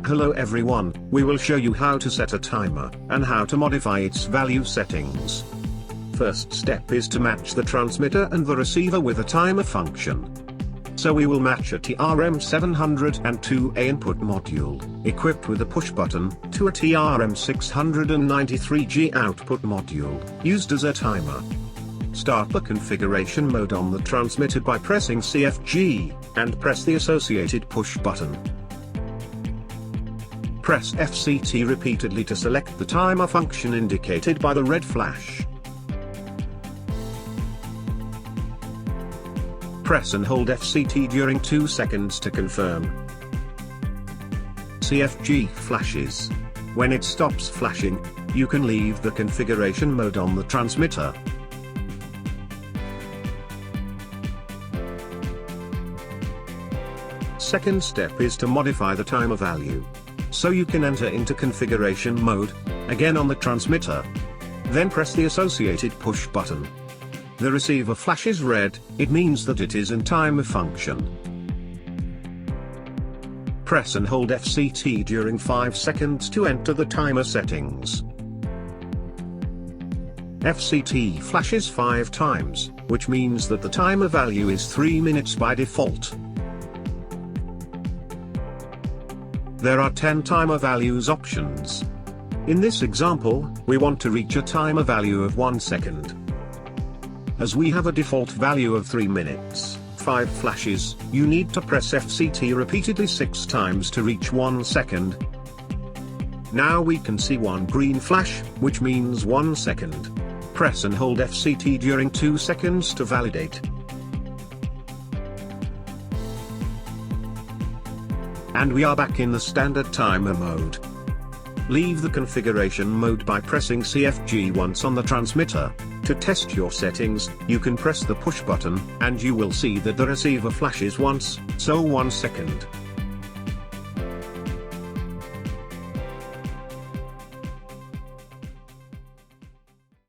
Hello everyone, we will show you how to set a timer, and how to modify its value settings. First step is to match the transmitter and the receiver with a timer function. So we will match a TRM702A input module, equipped with a push button, to a TRM693G output module, used as a timer. Start the configuration mode on the transmitter by pressing CFG, and press the associated push button. Press FCT repeatedly to select the timer function indicated by the red flash. Press and hold FCT during 2 seconds to confirm. CFG flashes. When it stops flashing, you can leave the configuration mode on the transmitter. Second step is to modify the timer value. So you can enter into configuration mode, again on the transmitter. Then press the associated push button. The receiver flashes red, it means that it is in timer function. Press and hold FCT during 5 seconds to enter the timer settings. FCT flashes 5 times, which means that the timer value is 3 minutes by default. There are 10 timer values options. In this example, we want to reach a timer value of 1 second. As we have a default value of 3 minutes, 5 flashes, you need to press FCT repeatedly 6 times to reach 1 second. Now we can see one green flash, which means 1 second. Press and hold FCT during 2 seconds to validate. And we are back in the standard timer mode. Leave the configuration mode by pressing CFG once on the transmitter. To test your settings, you can press the push button, and you will see that the receiver flashes once, so 1 second.